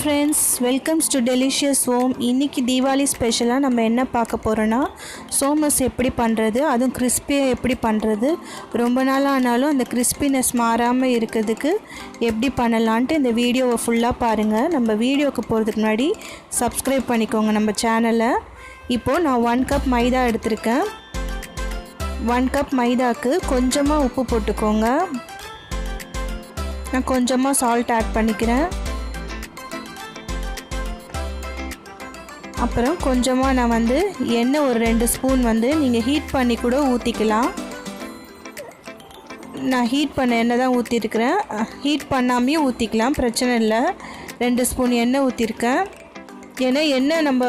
friends, welcome to delicious home. இன்னைக்கு தீபாவளி ஸ்பெஷலா நம்ம என்ன பார்க்க போறோம்னா somas எப்படி பண்றது, அதுவும் கிறிஸ்பியா எப்படி பண்றது, ரொம்ப நாள் ஆனாலும் அந்த கிறிஸ்பினஸ் மாறாம இருக்கிறதுக்கு எப்படி பண்ணலாம்னு இந்த வீடியோவை ஃபுல்லா பாருங்க. நம்ம வீடியோக்கு போறதுக்கு முன்னாடி Subscribe பண்ணிக்கோங்க நம்ம சேனலை. இப்போ நான் 1 கப் மைதா எடுத்துர்க்கேன். 1 கப் மைதாக்கு கொஞ்சமா உப்பு போட்டுக்கோங்க. நான் கொஞ்சமா salt ஆட் பண்ணிக்கிறேன். அப்புறம் கொஞ்சமா நான் எண்ணெய் ஒரு 2 ஸ்பூன் நீங்க ஹீட் பண்ணி கூட ஊத்திக்கலாம். நான் ஹீட் பண்ண எண்ணெய் தான் ஊத்தி இருக்கேன். ஹீட் பண்ணாமயே ஊத்திக்கலாம், பிரச்சனை இல்ல. 2 ஸ்பூன் எண்ணெய் ஊத்தி இருக்கேன். ஏன்னா எண்ணெய் நம்ம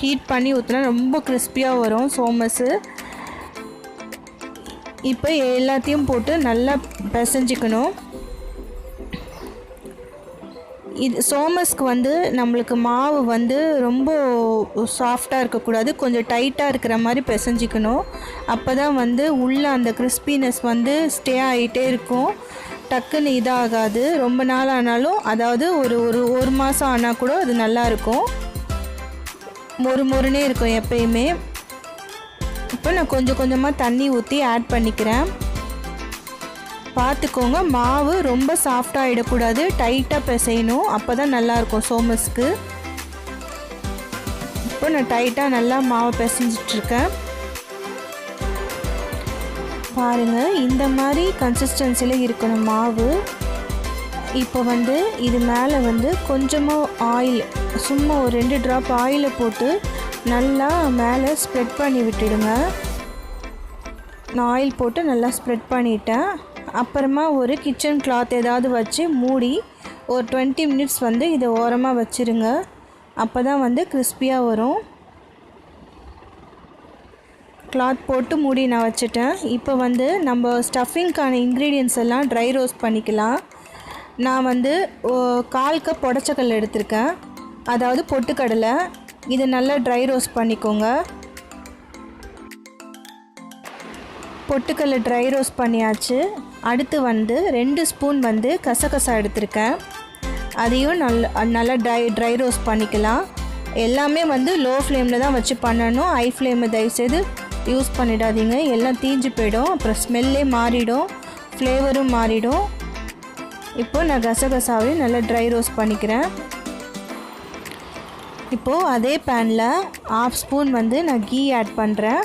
ஹீட் பண்ணி ஊத்துனா ரொம்ப கிறிஸ்பியா வரும் சோமஸ். இப்போ எல்லாத்தையும் போட்டு நல்லா பிசைஞ்சிக்கணும். இது சோமஸ்க்கு நம்மளுக்கு மாவு ரொம்ப சாஃப்டாக இருக்கக்கூடாது, கொஞ்சம் டைட்டாக இருக்கிற மாதிரி பிசைஞ்சிக்கணும். அப்போ தான் உள்ள அந்த கிறிஸ்பினஸ் ஸ்டே ஆகிட்டே இருக்கும், டக்குன்னு இதாகாது. ரொம்ப நாள் ஆனாலும், அதாவது ஒரு மாதம் ஆனால் கூட அது நல்லாயிருக்கும், மொறுனே இருக்கும் எப்பயுமே. இப்போ நான் கொஞ்சம் கொஞ்சமாக தண்ணி ஊற்றி ஆட் பண்ணிக்கிறேன். பார்த்துக்கோங்க, மாவு ரொம்ப சாஃப்டாக ஆகிடக்கூடாது, டைட்டாக பிசையணும், அப்போ தான் நல்லாயிருக்கும் சோமஸ்க்கு. இப்போ நான் டைட்டாக நல்லா மாவை பிசைஞ்சிட்ருக்கேன். பாருங்கள், இந்த மாதிரி கன்சிஸ்டன்சியில் இருக்கணும் மாவு. இப்போ இது மேலே கொஞ்சமாக ஆயில், சும்மா ஒரு 2 ட்ராப் ஆயிலை போட்டு நல்லா மேலே ஸ்ப்ரெட் பண்ணி விட்டுடுங்க. நான் ஆயில் போட்டு நல்லா ஸ்ப்ரெட் பண்ணிட்டேன். அப்புறமா ஒரு கிச்சன் கிளாத் ஏதாவது வச்சு மூடி ஒரு 20 மினிட்ஸ் இதை ஓரமாக வச்சுருங்க. அப்போ தான் கிறிஸ்பியாக வரும். கிளாத் போட்டு மூடி நான் வச்சுட்டேன். இப்போ நம்ம ஸ்டஃபிங்க்கான இன்க்ரீடியன்ஸ் எல்லாம் ட்ரை ரோஸ்ட் பண்ணிக்கலாம். நான் 1/4 கப் உடச்சக்கடலை எடுத்திருக்கேன், அதாவது பொட்டுக்கடலை. இதை நல்லா ட்ரை ரோஸ்ட் பண்ணிக்கோங்க. பொட்டுக்கடலை ட்ரை ரோஸ்ட் பண்ணியாச்சு. அடுத்து 2 ஸ்பூன் கசகசா எடுத்திருக்கேன், அதையும் நல்லா ட்ரை ரோஸ்ட் பண்ணிக்கலாம். எல்லாமே லோ ஃப்ளேமில் தான் வச்சு பண்ணணும், ஹை ஃப்ளேமை தயவுசெய்து யூஸ் பண்ணிடாதீங்க, எல்லாம் தீஞ்சு போயிடும், அப்புறம் ஸ்மெல்லே மாறிடும், ஃப்ளேவரும் மாறிடும். இப்போ நான் கசகசாவையும் நல்லா ட்ரை ரோஸ்ட் பண்ணிக்கிறேன். இப்போது அதே பேனில் 1/2 ஸ்பூன் நான் கீ ஆட் பண்ணுறேன்.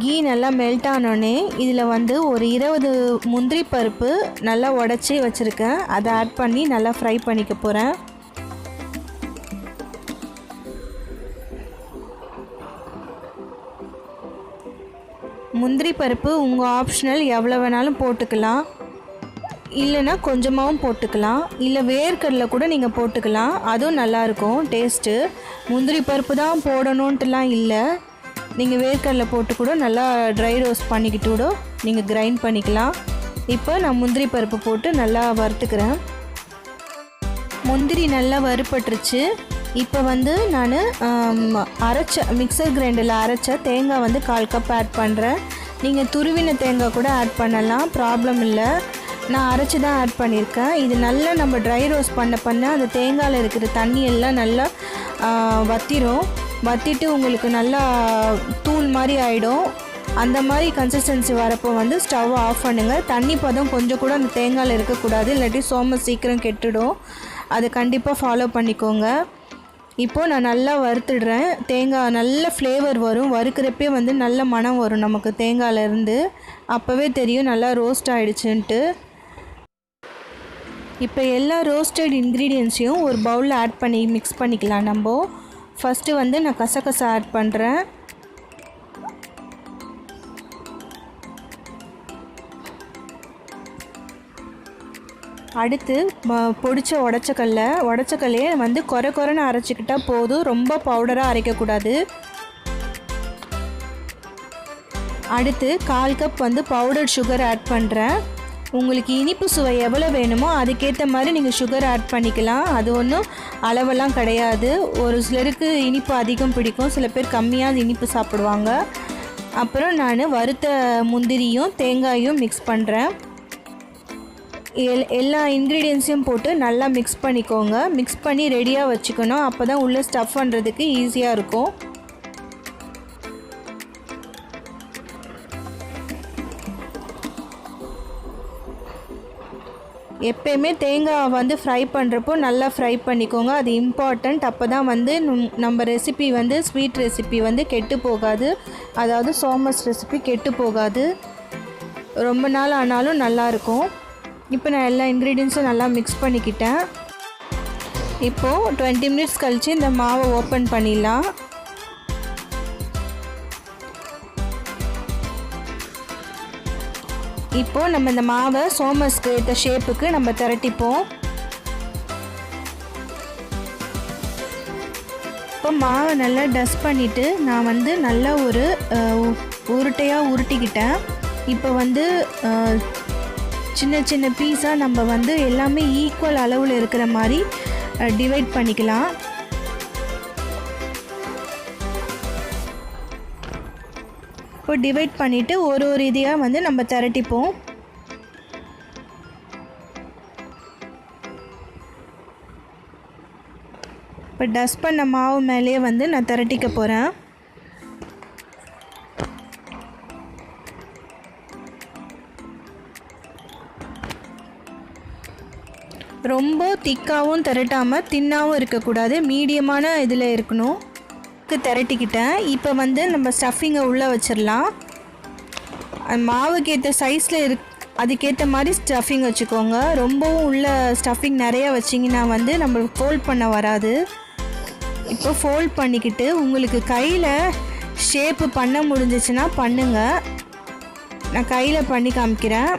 கீ நல்லா மெல்ட் ஆனோடனே இதில் ஒரு 20 முந்திரி பருப்பு நல்லா உடச்சி வச்சுருக்கேன், அதை ஆட் பண்ணி நல்லா ஃப்ரை பண்ணிக்க போகிறேன். முந்திரி பருப்பு உங்கள் ஆப்ஷனல், எவ்வளோ வேணாலும் போட்டுக்கலாம், இல்லைன்னா கொஞ்சமாகவும் போட்டுக்கலாம், இல்லை வேர்க்கடலை கூட நீங்கள் போட்டுக்கலாம், அதுவும் நல்லாயிருக்கும் டேஸ்ட்டு. முந்திரி பருப்பு தான் போடணுன்ட்டுலாம் இல்லை, நீங்கள் வேர்க்கடலை போட்டு கூட நல்லா ட்ரை ரோஸ்ட் பண்ணிக்கிட்டு கூட நீங்கள் கிரைண்ட் பண்ணிக்கலாம். இப்போ நான் முந்திரி பருப்பு போட்டு நல்லா வறுத்துக்கிறேன். முந்திரி நல்லா வறுப்பட்டுருச்சு. இப்போ நான் அரைச்ச மிக்சர் கிரைண்டரில் அரைச்ச தேங்காய் 1/4 கப் ஆட் பண்ணுறேன். நீங்கள் துருவின தேங்காய் கூட ஆட் பண்ணலாம், ப்ராப்ளம் இல்லை. நான் அரைச்சி தான் ஆட் பண்ணியிருக்கேன். இது நல்லா நம்ம ட்ரை ரோஸ்ட் பண்ண அந்த தேங்காயில் இருக்கிற தண்ணி எல்லாம் நல்லா வற்றிட்டு உங்களுக்கு நல்லா தூள் மாதிரி ஆகிடும். அந்த மாதிரி கன்சிஸ்டன்சி வரப்போ ஸ்டவ் ஆஃப் பண்ணுங்கள். தண்ணி பதம் கொஞ்சம் கூட அந்த தேங்காயில் இருக்கக்கூடாது, இல்லாட்டி சோமஸ் சீக்கிரம் கெட்டுடும். அதை கண்டிப்பாக ஃபாலோ பண்ணிக்கோங்க. இப்போது நான் நல்லா வறுத்துடுறேன். தேங்காய் நல்ல ஃப்ளேவர் வரும், வறுக்கிறப்பே நல்ல மணம் வரும் நமக்கு தேங்காயிலேருந்து, அப்போவே தெரியும் நல்லா ரோஸ்ட் ஆகிடுச்சுன்ட்டு. இப்போ எல்லா ரோஸ்டட் இன்க்ரீடியன்ஸையும் ஒரு பவுலில் ஆட் பண்ணி மிக்ஸ் பண்ணிக்கலாம். நம்ம ஃபஸ்ட்டு நான் கசகசா ஆட் பண்ணுறேன். அடுத்து பொடிச்ச உடச்சக்கல்லையே கொரன்னு அரைச்சிக்கிட்டால் போதும், ரொம்ப பவுடராக அரைக்கக்கூடாது. அடுத்து 1/4 கப் பவுடர் சுகர் ஆட் பண்ணுறேன். உங்களுக்கு இனிப்பு சுவை எவ்வளோ வேணுமோ அதுக்கேற்ற மாதிரி நீங்கள் சுகர் ஆட் பண்ணிக்கலாம், அது ஒன்றும் அளவெல்லாம் கிடையாது. ஒரு சிலருக்கு இனிப்பு அதிகம் பிடிக்கும், சில பேர் கம்மியாக இனிப்பு சாப்பிடுவாங்க. அப்புறம் நான் வறுத்த முந்திரியும் தேங்காயும் மிக்ஸ் பண்ணுறேன். எல்லா இன்க்ரீடியன்ஸையும் போட்டு நல்லா மிக்ஸ் பண்ணிக்கோங்க. மிக்ஸ் பண்ணி ரெடியாக வச்சுக்கணும். அப்போ தான் உள்ளே ஸ்டஃப் பண்ணுறதுக்கு ஈஸியாக இருக்கும். எப்பயுமே தேங்காய் வந்து ஃப்ரை பண்ணுறப்போ நல்லா ஃப்ரை பண்ணிக்கோங்க. அது இம்பார்ட்டண்ட். அப்போ தான் வந்து நம்ம ரெசிபி வந்து ஸ்வீட் ரெசிபி வந்து கெட்டு போகாது. அதாவது சோமஸ் ரெசிபி கெட்டு போகாது. ரொம்ப நாள் ஆனாலும் நல்லாயிருக்கும். இப்போ நான் எல்லா இன்க்ரீடியன்ஸும் நல்லா மிக்ஸ் பண்ணிக்கிட்டேன். இப்போது 20 மினிட்ஸ் கழித்து இந்த மாவை ஓப்பன் பண்ணிடலாம். இப்போது நம்ம இந்த மாவை சோமஸ்க்கு ஏற்ற ஷேப்புக்கு நம்ம திரட்டிப்போம். இப்போ மாவை நல்லா டஸ்ட் பண்ணிவிட்டு நான் வந்து நல்லா ஒரு உருட்டையாக உருட்டிக்கிட்டேன். இப்போ வந்து சின்ன சின்ன பீஸாக நம்ம வந்து எல்லாமே ஈக்குவல் அளவில் இருக்கிற மாதிரி டிவைட் பண்ணிக்கலாம். இப்போ டிவைட் பண்ணிவிட்டு ஒரு இதையாக வந்து நம்ம திரட்டிப்போம். இப்போ டஸ்ட் பண்ண மாவு மேலேயே வந்து நான் திரட்டிக்க போகிறேன். ரொம்ப திக்காகவும் திரட்டாமல் தின்னாகவும் இருக்கக்கூடாது, மீடியமான இதில் இருக்கணும். திரட்டிக்கிட்டேன். இப்போ வந்து நம்ம ஸ்டஃபிங்கை உள்ளே வச்சிடலாம். மாவுக்கு ஏற்ற சைஸில் அதுக்கேற்ற மாதிரி ஸ்டஃபிங் வச்சுக்கோங்க. ரொம்பவும் உள்ள ஸ்டஃபிங் நிறையா வச்சிங்கன்னா வந்து நம்மளுக்கு ஃபோல்ட் பண்ண வராது. இப்போ ஃபோல்ட் பண்ணிக்கிட்டு உங்களுக்கு கையில் ஷேப்பு பண்ண முடிஞ்சிச்சுன்னா பண்ணுங்கள். நான் கையில் பண்ணி காமிக்கிறேன்.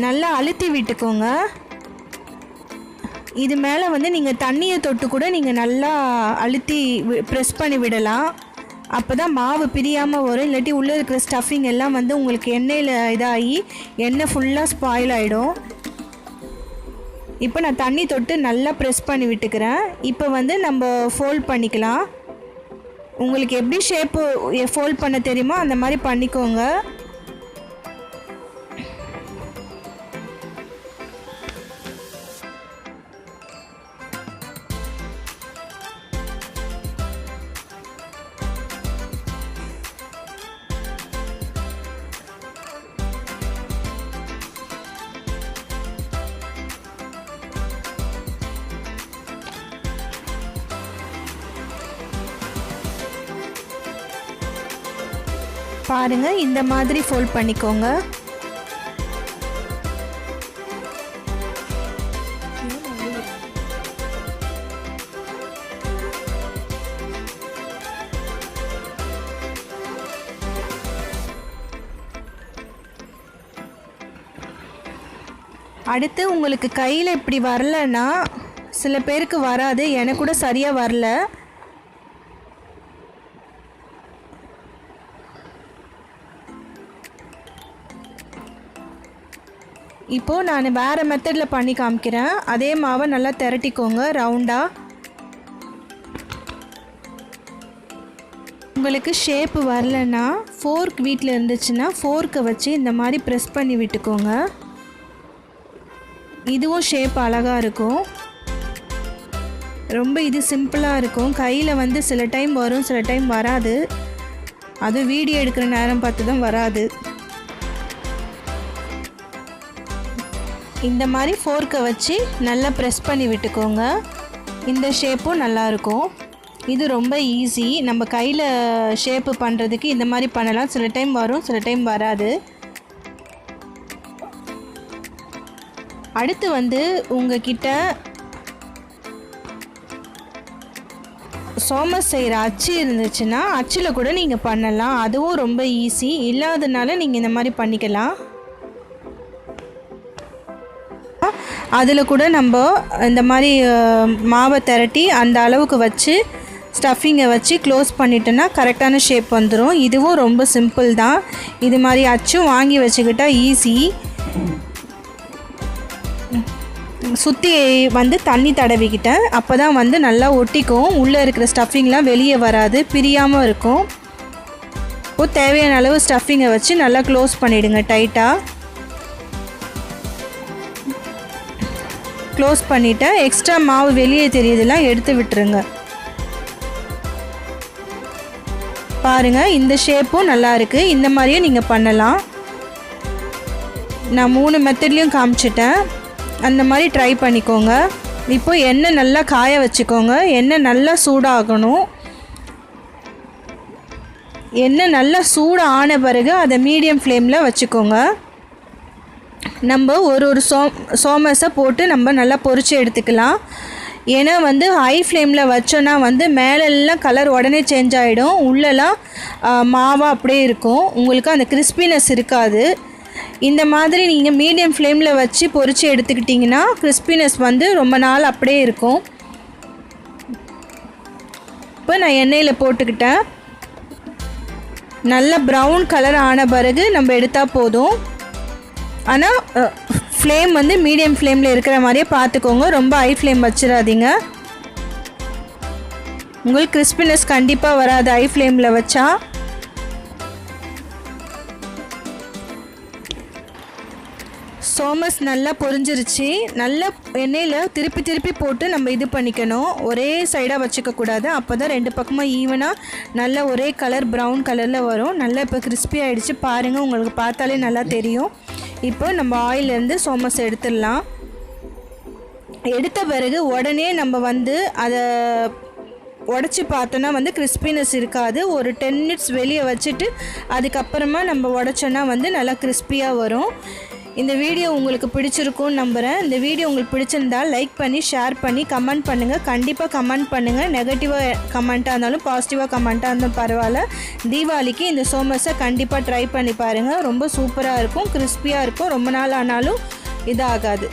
நல்லா அழுத்தி விட்டுக்கோங்க. இது மேலே வந்து நீங்கள் தண்ணியை தொட்டு கூட நீங்கள் நல்லா அழுத்தி ப்ரெஸ் பண்ணி விடலாம். அப்போ தான் மாவு பிரியாமல் வரும். இல்லாட்டி உள்ளே இருக்கிற ஸ்டஃபிங் எல்லாம் வந்து உங்களுக்கு எண்ணெயில் இதாகி எண்ணெய் ஃபுல்லாக ஸ்பாயில் ஆகிடும். இப்போ நான் தண்ணி தொட்டு நல்லா ப்ரெஸ் பண்ணி விட்டுக்கிறேன். இப்போ வந்து நம்ம ஃபோல்ட் பண்ணிக்கலாம். உங்களுக்கு எப்படி ஷேப்பு ஃபோல்ட் பண்ண தெரியுமோ அந்த மாதிரி பண்ணிக்கோங்க. பாருங்கள், இந்த மாதிரி ஃபோல்ட் பண்ணிக்கோங்க. அடுத்து உங்களுக்கு கையில் இப்படி வரலன்னா, சில பேருக்கு வராது, எனக்கு கூட சரியாக வரல. இப்போது நான் வேறு மெத்தடில் பண்ணி காமிக்கிறேன். அதே மாவை நல்லா திரட்டிக்கோங்க ரவுண்டாக. உங்களுக்கு ஷேப்பு வரலன்னா ஃபோர்க் வீட்டில் இருந்துச்சுன்னா ஃபோர்க்கை வச்சு இந்த மாதிரி ப்ரெஸ் பண்ணி விட்டுக்கோங்க. இதுவும் ஷேப் அழகாக இருக்கும். ரொம்ப இது சிம்பிளாக இருக்கும். கையில் வந்து சில டைம் வரும், சில டைம் வராது. அதுவும் வீடியோ எடுக்கிற நேரம் பார்த்து தான் வராது. இந்த மாதிரி ஃபோர்க்கை வச்சு நல்லா ப்ரெஸ் பண்ணி விட்டுக்கோங்க. இந்த ஷேப்பும் நல்லாயிருக்கும். இது ரொம்ப ஈஸி. நம்ம கையில் ஷேப்பு பண்ணுறதுக்கு இந்த மாதிரி பண்ணலாம். சில டைம் வரும், சில டைம் வராது. அடுத்து வந்து உங்ககிட்ட சோமஸ் செய்கிற அச்சு இருந்துச்சுன்னா அச்சில் கூட நீங்கள் பண்ணலாம். அதுவும் ரொம்ப ஈஸி. இல்லாதனால நீங்கள் இந்த மாதிரி பண்ணிக்கலாம். அதில் கூட நம்ம இந்த மாதிரி மாவை திரட்டி அந்த அளவுக்கு வச்சு ஸ்டஃபிங்கை வச்சு க்ளோஸ் பண்ணிட்டோன்னா கரெக்டான ஷேப் வந்துடும். இதுவும் ரொம்ப சிம்பிள் தான். இது மாதிரி அச்சும் வாங்கி வச்சுக்கிட்டால் ஈஸி. சுற்றி வந்து தண்ணி தடவிக்கிட்டேன். அப்போ தான் வந்து நல்லா ஒட்டிக்கும். உள்ளே இருக்கிற ஸ்டஃபிங்லாம் வெளியே வராது, பிரியாமல் இருக்கும். இப்போது தேவையான அளவு ஸ்டஃபிங்கை வச்சு நல்லா க்ளோஸ் பண்ணிவிடுங்க. டைட்டாக க்ளோஸ் பண்ணிவிட்டு எக்ஸ்ட்ரா மாவு வெளியே தெரியுதெல்லாம் எடுத்து விட்டுருங்க. பாருங்கள், இந்த ஷேப்பும் நல்லா இருக்குது. இந்த மாதிரியும் நீங்கள் பண்ணலாம். நான் 3 மெத்தட்லேயும் காமிச்சிட்டேன். அந்த மாதிரி ட்ரை பண்ணிக்கோங்க. இப்போ எண்ணெய் நல்லா காய வச்சுக்கோங்க. எண்ணெய் நல்லா சூடாகணும். எண்ணெய் நல்லா சூடு ஆன பிறகு அதை மீடியம் ஃப்ளேமில் வச்சுக்கோங்க. நம்ம ஒரு சோமஸை போட்டு நம்ம நல்லா பொரித்து எடுத்துக்கலாம். ஏன்னா ஹை ஃப்ளேமில் வச்சோன்னா மேலெல்லாம் கலர் உடனே சேஞ்ச் ஆகிடும். உள்ளெல்லாம் மாவாக அப்படியே இருக்கும். உங்களுக்கு அந்த கிறிஸ்பினஸ் இருக்காது. இந்த மாதிரி நீங்கள் மீடியம் ஃப்ளேமில் வச்சு பொரித்து எடுத்துக்கிட்டிங்கன்னா கிறிஸ்பினஸ் ரொம்ப நாள் அப்படியே இருக்கும். இப்போ நான் எண்ணெயில் போட்டுக்கிட்டேன். நல்லா ப்ரௌன் கலர் ஆன பிறகு நம்ம எடுத்தால் போதும். ஆனால் ஃப்ளேம் மீடியம் ஃப்ளேமில் இருக்கிற மாதிரியே பார்த்துக்கோங்க. ரொம்ப ஹை ஃப்ளேம் வச்சிடாதீங்க. உங்களுக்கு கிறிஸ்பினஸ் கண்டிப்பாக வராது ஹை ஃப்ளேமில் வச்சா. சோமஸ் நல்லா பொரிஞ்சிருச்சு. நல்லா எண்ணெயில் திருப்பி போட்டு நம்ம இது பண்ணிக்கணும். ஒரே சைடாக வச்சுக்கக்கூடாது. அப்போ தான் 2 பக்கமும் ஈவனாக நல்லா ஒரே கலர் ப்ரௌன் கலரில் வரும். நல்லா இப்போ கிறிஸ்பி ஆகிடுச்சு. பாருங்கள், உங்களுக்கு பார்த்தாலே நல்லா தெரியும். இப்போ நம்ம ஆயிலேருந்து சோமஸ் எடுத்துடலாம். எடுத்த பிறகு உடனே நம்ம அதை உடச்சி பார்த்தோன்னா கிறிஸ்பினஸ் இருக்காது. ஒரு 10 மினிட்ஸ் வெளியே வச்சுட்டு அதுக்கப்புறமா நம்ம உடச்சோன்னா நல்லா கிறிஸ்பியாக வரும். இந்த வீடியோ உங்களுக்கு பிடிச்சிருக்கும்னு நம்புகிறேன். இந்த வீடியோ உங்களுக்கு பிடிச்சிருந்தால் லைக் பண்ணி ஷேர் பண்ணி கமெண்ட் பண்ணுங்கள். கண்டிப்பாக கமெண்ட் பண்ணுங்கள். நெகட்டிவாக கமெண்ட்டாக இருந்தாலும் பாசிட்டிவாக கமெண்ட்டாக இருந்தாலும் பரவாயில்ல. தீபாவளிக்கு இந்த சோமஸை கண்டிப்பாக ட்ரை பண்ணி பாருங்கள். ரொம்ப சூப்பராக இருக்கும், கிறிஸ்பியாக இருக்கும். ரொம்ப நாள் ஆனாலும் இதாகாது.